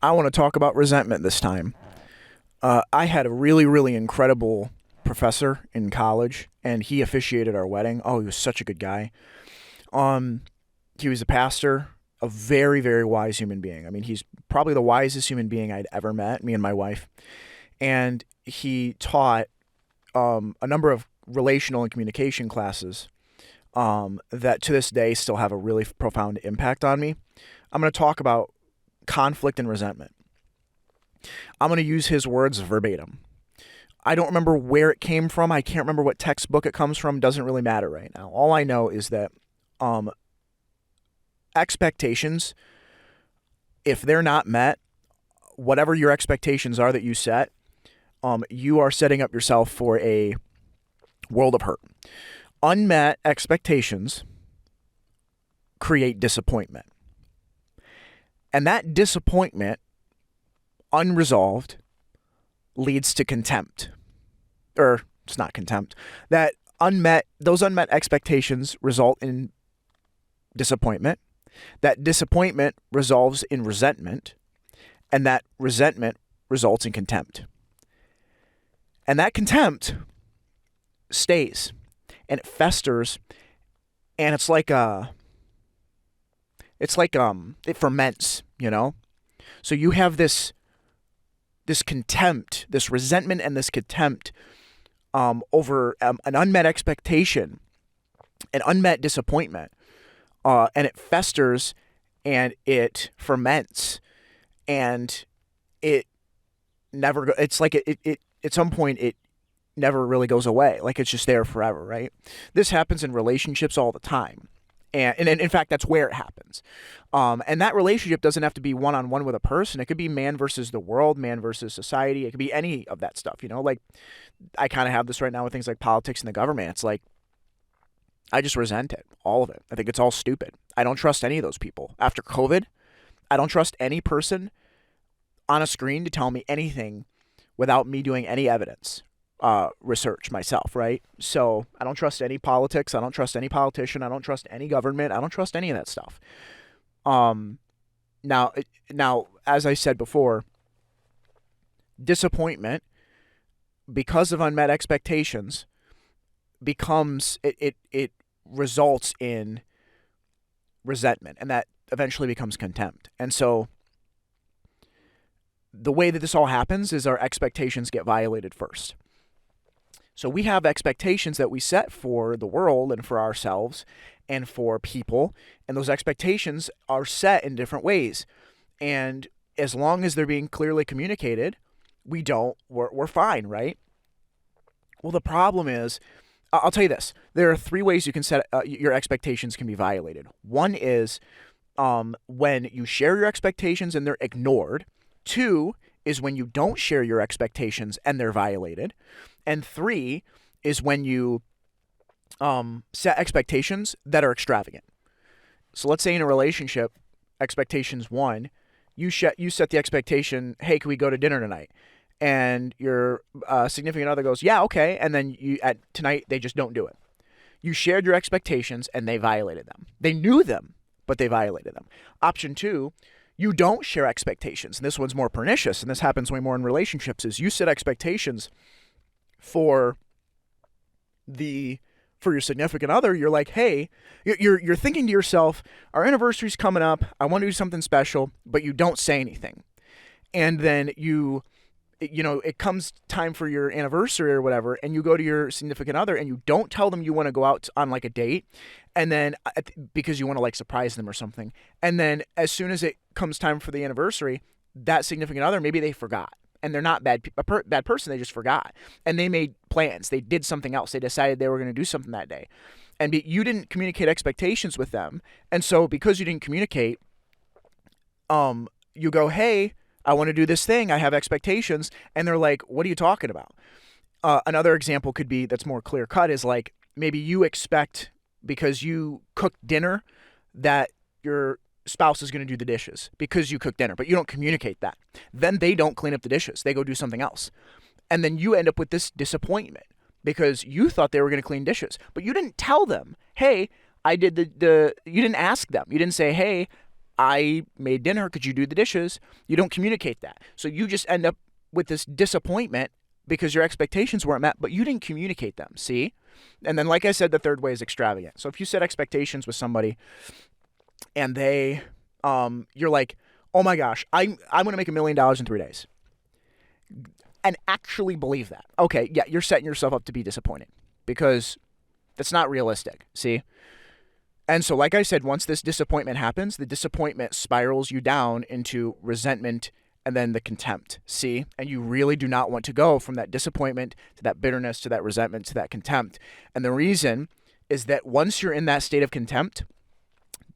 I want to talk about resentment this time. I had a really, really incredible professor in college, and he officiated our wedding. Oh, he was such a good guy. Um, he was a pastor, a very, very wise human being. I mean, he's probably the wisest human being I'd ever met, me and my wife. And he taught a number of relational and communication classes that to this day still have a really profound impact on me. I'm going to talk about conflict and resentment. I'm going to use his words verbatim. I don't remember where it came from. I can't remember what textbook it comes from. Doesn't really matter right now. All I know is that um, expectations, if they're not met, whatever your expectations are that you set, you are setting up yourself for a world of hurt. Unmet expectations create disappointment. And that disappointment, unresolved, leads to contempt. Or it's not contempt. Those unmet expectations result in disappointment. That disappointment resolves in resentment. And that resentment results in contempt. And that contempt stays and it festers, and it ferments, you know? So you have this contempt, this resentment and this contempt over an unmet expectation, an unmet disappointment, and it festers and it ferments, and it never go, it's like it at some point it never really goes away. Like it's just there forever, right? This happens in relationships all the time. And in fact, that's where it happens. And that relationship doesn't have to be one-on-one with a person. It could be man versus the world, man versus society. It could be any of that stuff, you know? Like, I kind of have this right now with things like politics and the government. It's like, I just resent it, all of it. I think it's all stupid. I don't trust any of those people. After COVID, I don't trust any person on a screen to tell me anything without me doing any evidence. Research myself, right? So I don't trust any politics. I don't trust any politician. I don't trust any government. I don't trust any of that stuff. Now, as I said before, disappointment because of unmet expectations becomes it results in resentment, and that eventually becomes contempt. And so the way that this all happens is our expectations get violated first. So we have expectations that we set for the world and for ourselves and for people, and those expectations are set in different ways. And as long as they're being clearly communicated, we're fine, right? Well, the problem is, I'll tell you this: there are three ways you can set your expectations can be violated. One is when you share your expectations and they're ignored. Two is when you don't share your expectations and they're violated. And three is when you set expectations that are extravagant. So let's say in a relationship, expectations one, you set the expectation, hey, can we go to dinner tonight? And your significant other goes, yeah, okay. And then at tonight, they just don't do it. You shared your expectations and they violated them. They knew them, but they violated them. Option two, you don't share expectations. And this one's more pernicious, and this happens way more in relationships, is you set expectations for your significant other. You're like, hey, you're thinking to yourself, our anniversary's coming up, I want to do something special, but you don't say anything. And then it comes time for your anniversary or whatever, and you go to your significant other and you don't tell them you want to go out on like a date, and then because you want to like surprise them or something. And then as soon as it comes time for the anniversary, that significant other, maybe they forgot. And they're not bad person, they just forgot. And they made plans. They did something else. They decided they were going to do something that day. And you didn't communicate expectations with them. And so because you didn't communicate, you go, hey, I want to do this thing. I have expectations. And they're like, what are you talking about? Another example could be that's more clear cut is like maybe you expect because you cooked dinner that your spouse is going to do the dishes because you cook dinner, but you don't communicate that. Then they don't clean up the dishes. They go do something else. And then you end up with this disappointment because you thought they were going to clean dishes, but you didn't tell them, hey, I did you didn't ask them. You didn't say, hey, I made dinner, could you do the dishes? You don't communicate that. So you just end up with this disappointment because your expectations weren't met, but you didn't communicate them. See? And then, like I said, the third way is extravagant. So if you set expectations with somebody and you're like, oh my gosh, I'm going to make $1 million in 3 days, and actually believe that. Okay, yeah, you're setting yourself up to be disappointed because that's not realistic. See? And so, like I said, once this disappointment happens, the disappointment spirals you down into resentment and then the contempt. See? And you really do not want to go from that disappointment to that bitterness to that resentment to that contempt. And the reason is that once you're in that state of contempt,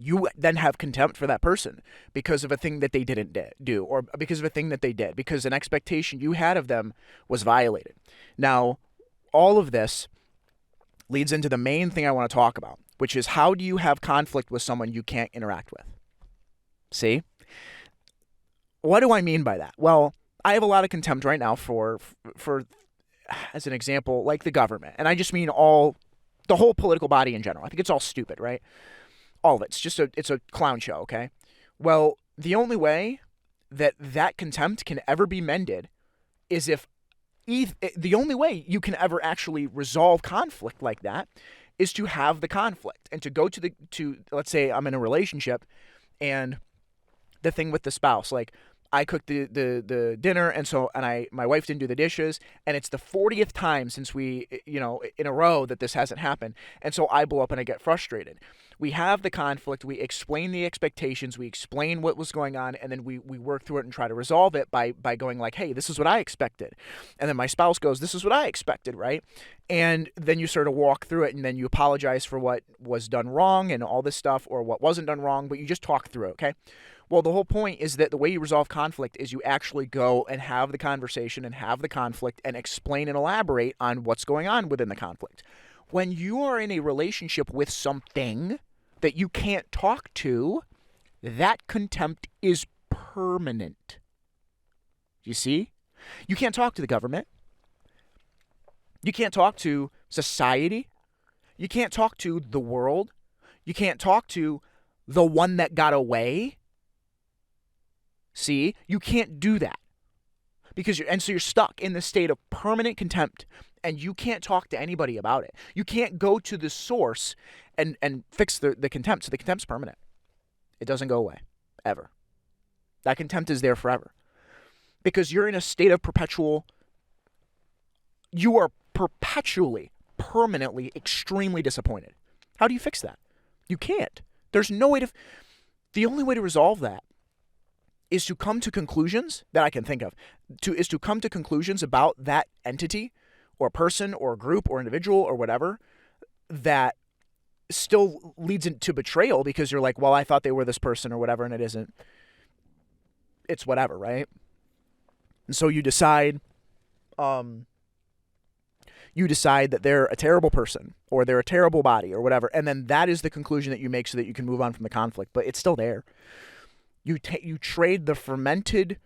you then have contempt for that person because of a thing that they didn't do, or because of a thing that they did, because an expectation you had of them was violated. Now, all of this leads into the main thing I want to talk about, which is how do you have conflict with someone you can't interact with? See? What do I mean by that? Well, I have a lot of contempt right now for as an example, like the government. And I just mean the whole political body in general. I think it's all stupid, right? All of it. It's a clown show, okay? Well, the only way that contempt can ever be mended is if the only way you can ever actually resolve conflict like that is to have the conflict and to go to let's say I'm in a relationship and the thing with the spouse, like I cooked the dinner and my wife didn't do the dishes, and it's the 40th time since we in a row that this hasn't happened, and so I blow up and I get frustrated. We have the conflict, we explain the expectations, we explain what was going on, and then we work through it and try to resolve it by going like, hey, this is what I expected. And then my spouse goes, this is what I expected, right? And then you sort of walk through it, and then you apologize for what was done wrong and all this stuff, or what wasn't done wrong, but you just talk through it, okay? Well, the whole point is that the way you resolve conflict is you actually go and have the conversation and have the conflict and explain and elaborate on what's going on within the conflict. When you are in a relationship with something that you can't talk to, that contempt is permanent. You see? You can't talk to the government. You can't talk to society. You can't talk to the world. You can't talk to the one that got away. See? You can't do that. So you're stuck in this state of permanent contempt, and you can't talk to anybody about it. You can't go to the source and fix the contempt. So the contempt's permanent. It doesn't go away, ever. That contempt is there forever. Because you're in a state of you are perpetually, permanently, extremely disappointed. How do you fix that? You can't. There's no way the only way to resolve that is to come to conclusions that I can think of, is to come to conclusions about that entity or person or group or individual or whatever that still leads into betrayal, because you're like, well, I thought they were this person or whatever, and it isn't. It's whatever, right? And so you decide that they're a terrible person or they're a terrible body or whatever, and then that is the conclusion that you make so that you can move on from the conflict, but it's still there. You trade the fermented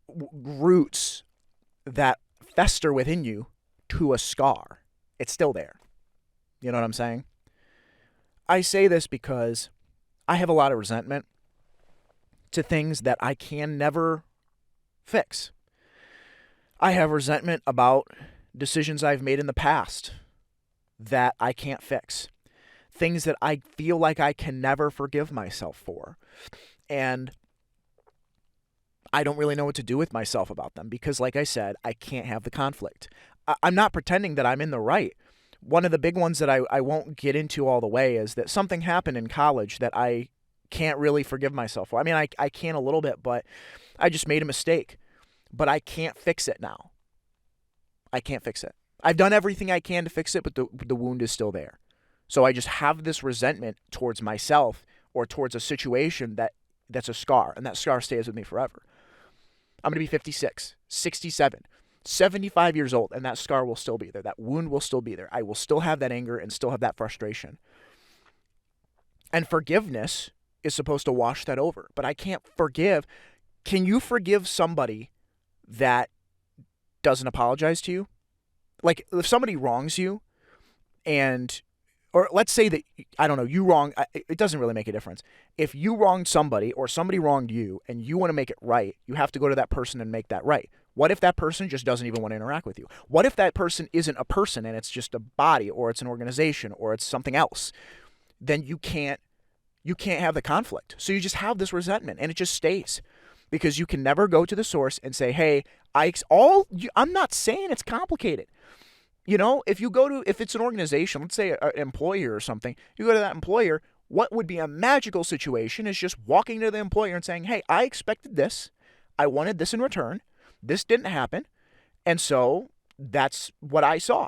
roots that fester within you to a scar. It's still there. You know what I'm saying? I say this because I have a lot of resentment to things that I can never fix. I have resentment about decisions I've made in the past that I can't fix. Things that I feel like I can never forgive myself for. And I don't really know what to do with myself about them because, like I said, I can't have the conflict. I'm not pretending that I'm in the right. One of the big ones that I won't get into all the way is that something happened in college that I can't really forgive myself for. I mean, I can a little bit, but I just made a mistake. But I can't fix it now. I can't fix it. I've done everything I can to fix it, but the wound is still there. So I just have this resentment towards myself or towards a situation that's a scar, and that scar stays with me forever. I'm going to be 56, 67, 75 years old, and that scar will still be there. That wound will still be there. I will still have that anger and still have that frustration. And forgiveness is supposed to wash that over, but I can't forgive. Can you forgive somebody that doesn't apologize to you? Like, if somebody wrongs you and or let's say that, I don't know, you wrong, it doesn't really make a difference. If you wronged somebody or somebody wronged you and you want to make it right, you have to go to that person and make that right. What if that person just doesn't even want to interact with you? What if that person isn't a person and it's just a body, or it's an organization, or it's something else? Then you can't have the conflict. So you just have this resentment, and it just stays, because you can never go to the source and say, hey, I'm not saying it's complicated. If it's an organization, let's say an employer or something, you go to that employer, what would be a magical situation is just walking to the employer and saying, hey, I expected this. I wanted this in return. This didn't happen. And so that's what I saw.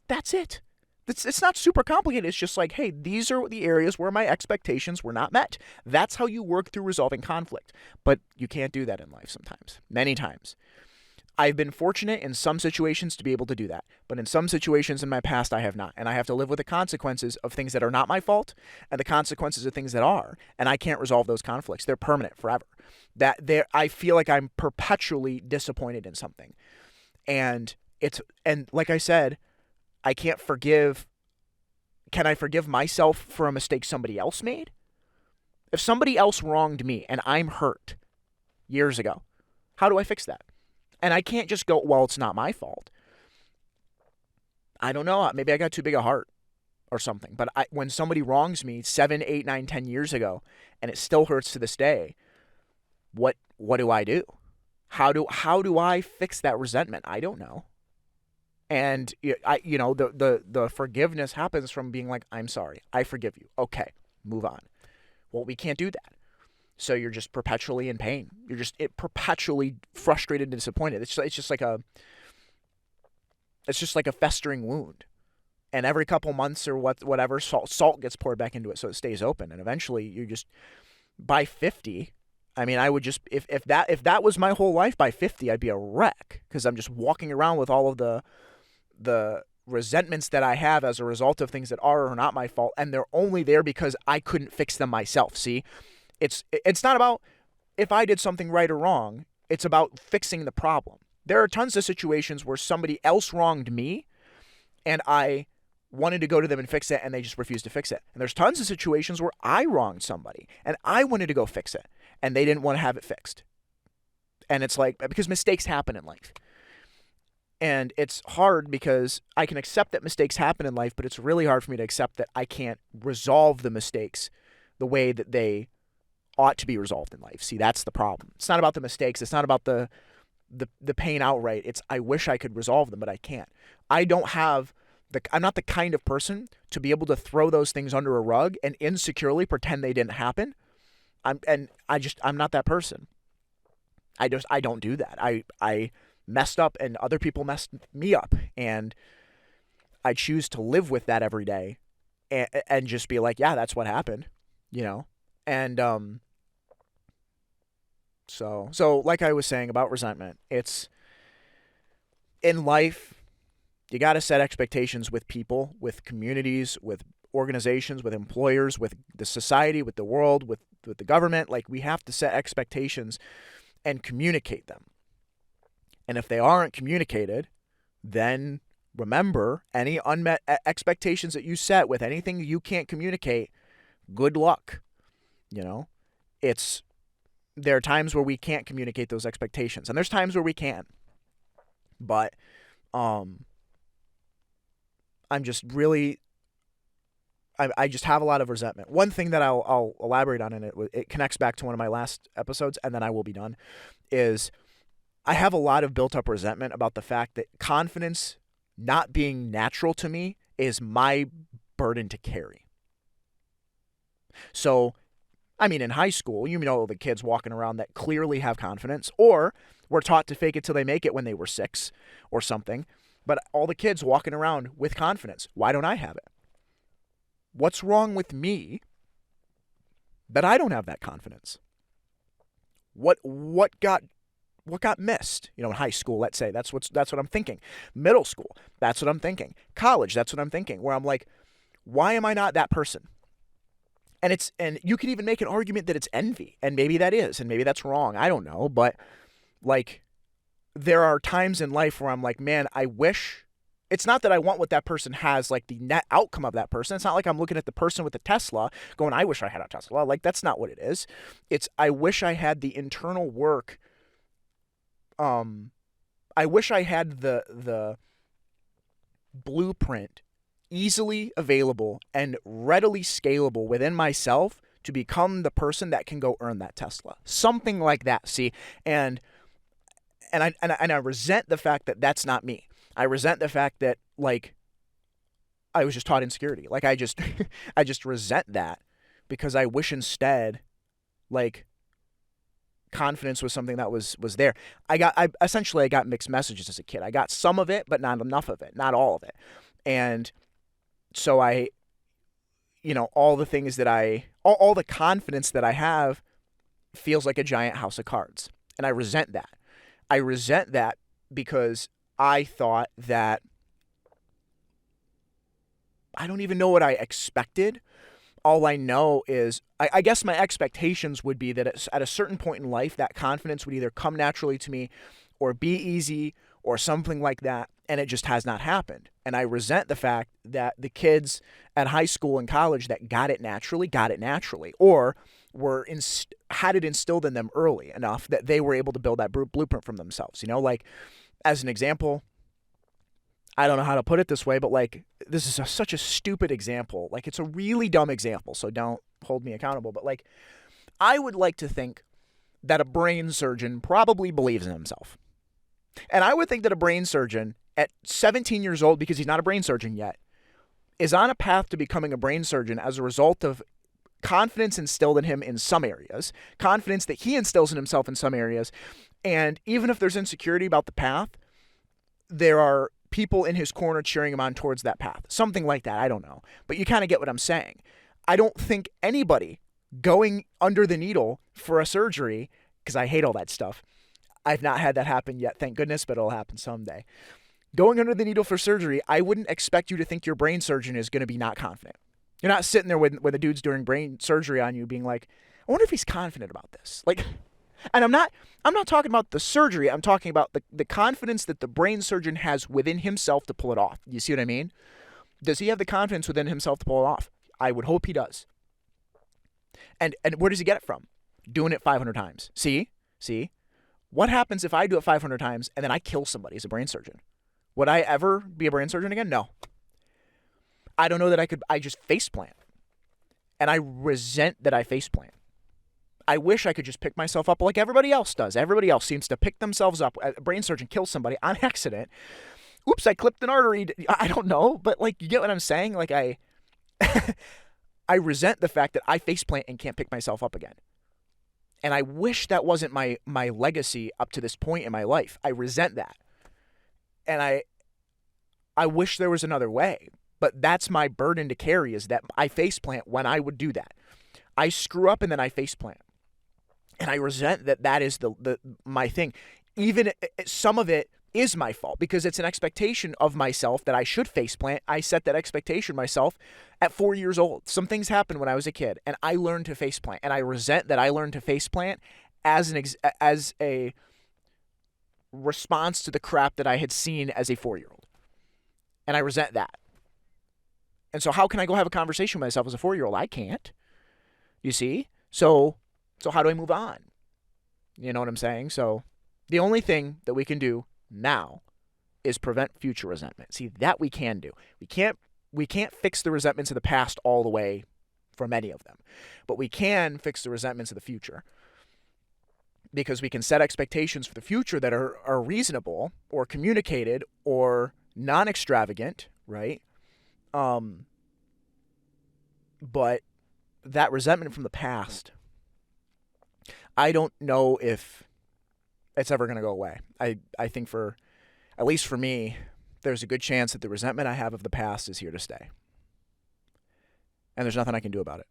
That's it. It's not super complicated. It's just like, hey, these are the areas where my expectations were not met. That's how you work through resolving conflict. But you can't do that in life sometimes, many times. I've been fortunate in some situations to be able to do that, but in some situations in my past, I have not. And I have to live with the consequences of things that are not my fault and the consequences of things that are. And I can't resolve those conflicts. They're permanent forever. I feel like I'm perpetually disappointed in something. And like I said, I can't forgive. Can I forgive myself for a mistake somebody else made? If somebody else wronged me and I'm hurt years ago, how do I fix that? And I can't just go, well, it's not my fault. I don't know. Maybe I got too big a heart or something. But when somebody wrongs me 7, 8, 9, 10 years ago, and it still hurts to this day, what do I do? How do I fix that resentment? I don't know. And the forgiveness happens from being like, I'm sorry, I forgive you. Okay, move on. Well, we can't do that. So you're just perpetually in pain. You're just perpetually frustrated and disappointed. It's just like a festering wound. And every couple months or whatever, salt gets poured back into it so it stays open. And eventually you just, by 50, I mean, I would just, if that was my whole life, by 50, I'd be a wreck, because I'm just walking around with all of the resentments that I have as a result of things that are or not my fault, and they're only there because I couldn't fix them myself. See? It's not about if I did something right or wrong. It's about fixing the problem. There are tons of situations where somebody else wronged me and I wanted to go to them and fix it, and they just refused to fix it. And there's tons of situations where I wronged somebody and I wanted to go fix it and they didn't want to have it fixed. And it's like, because mistakes happen in life. And it's hard because I can accept that mistakes happen in life, but it's really hard for me to accept that I can't resolve the mistakes the way that they ought to be resolved in life. See, that's the problem. It's not about the mistakes. It's not about the pain outright. It's, I wish I could resolve them, but I can't. I'm not the kind of person to be able to throw those things under a rug and insecurely pretend they didn't happen. I'm not that person. I don't do that. I messed up and other people messed me up, and I choose to live with that every day and just be like, yeah, that's what happened, And so like I was saying about resentment, it's in life, you got to set expectations with people, with communities, with organizations, with employers, with the society, with the world, with the government. Like, we have to set expectations and communicate them. And if they aren't communicated, then remember, any unmet expectations that you set with anything you can't communicate, good luck. There are times where we can't communicate those expectations, and there's times where we can. But I'm just really, I just have a lot of resentment. One thing that I'll elaborate on, and it connects back to one of my last episodes, and then I will be done, is I have a lot of built-up resentment about the fact that confidence not being natural to me is my burden to carry. So, I mean, in high school, the kids walking around that clearly have confidence, or were taught to fake it till they make it when they were 6 or something. But all the kids walking around with confidence. Why don't I have it? What's wrong with me that I don't have that confidence? What got missed? In high school, let's say, that's what I'm thinking. Middle school, that's what I'm thinking. College, that's what I'm thinking. Where I'm like, why am I not that person? And you could even make an argument that it's envy, and maybe that is, and maybe that's wrong. I don't know, but like, there are times in life where I'm like, man, I wish It's not that I want what that person has, like the net outcome of that person. It's not like I'm looking at the person with the Tesla going, I wish I had a Tesla. Like, that's not what it is. It's, I wish I had the internal work. I wish I had the blueprint easily available and readily scalable within myself to become the person that can go earn that Tesla. Something like that, see? And I resent the fact that that's not me. I resent the fact that, like, I was just taught insecurity. Like, I just I just resent that, because I wish instead, like, confidence was something that was there. I essentially got mixed messages as a kid. I got some of it, but not enough of it, not all of it. And so all the things that all the confidence that I have feels like a giant house of cards. And I resent that. I resent that because I thought that, I don't even know what I expected. All I know is, I guess my expectations would be that at a certain point in life, that confidence would either come naturally to me or be easy or something like that. And it just has not happened. And I resent the fact that the kids at high school and college that got it naturally, or had it instilled in them early enough that they were able to build that blueprint from themselves. Like, as an example, I don't know how to put it this way, but like, this is such a stupid example. Like, it's a really dumb example, so don't hold me accountable. But like, I would like to think that a brain surgeon probably believes in himself. And I would think that a brain surgeon at 17 years old, because he's not a brain surgeon yet, is on a path to becoming a brain surgeon as a result of confidence instilled in him in some areas, confidence that he instills in himself in some areas. And even if there's insecurity about the path, there are people in his corner cheering him on towards that path. Something like that. I don't know. But you kind of get what I'm saying. I don't think anybody going under the needle for a surgery, because I hate all that stuff. I've not had that happen yet, thank goodness, but it'll happen someday. Going under the needle for surgery, I wouldn't expect you to think your brain surgeon is going to be not confident. You're not sitting there when the dude's doing brain surgery on you being like, I wonder if he's confident about this. Like, and I'm not talking about the surgery. I'm talking about the confidence that the brain surgeon has within himself to pull it off. You see what I mean? Does he have the confidence within himself to pull it off? I would hope he does. And where does he get it from? Doing it 500 times. See? What happens if I do it 500 times and then I kill somebody as a brain surgeon? Would I ever be a brain surgeon again? No. I don't know that I just faceplant. And I resent that I faceplant. I wish I could just pick myself up like everybody else does. Everybody else seems to pick themselves up. A brain surgeon kills somebody on accident. Oops, I clipped an artery. I don't know, but like, you get what I'm saying? Like, I resent the fact that I faceplant and can't pick myself up again. And I wish that wasn't my legacy up to this point in my life. I resent that. And I wish there was another way. But that's my burden to carry, is that I faceplant when I would do that. I screw up and then I faceplant. And I resent that is my thing. Even some of it is my fault, because it's an expectation of myself that I should faceplant. I set that expectation myself at 4 years old. Some things happened when I was a kid, and I learned to faceplant. And I resent that I learned to faceplant as a response to the crap that I had seen as a 4-year-old. And I resent that. And so how can I go have a conversation with myself as a 4-year-old? I can't. You see? So how do I move on? You know what I'm saying? So the only thing that we can do now is prevent future resentment. See, that we can do. We can't fix the resentments of the past all the way for many of them. But we can fix the resentments of the future. Because we can set expectations for the future that are reasonable or communicated or non-extravagant, right? But that resentment from the past, I don't know if it's ever going to go away. I think at least for me, there's a good chance that the resentment I have of the past is here to stay. And there's nothing I can do about it.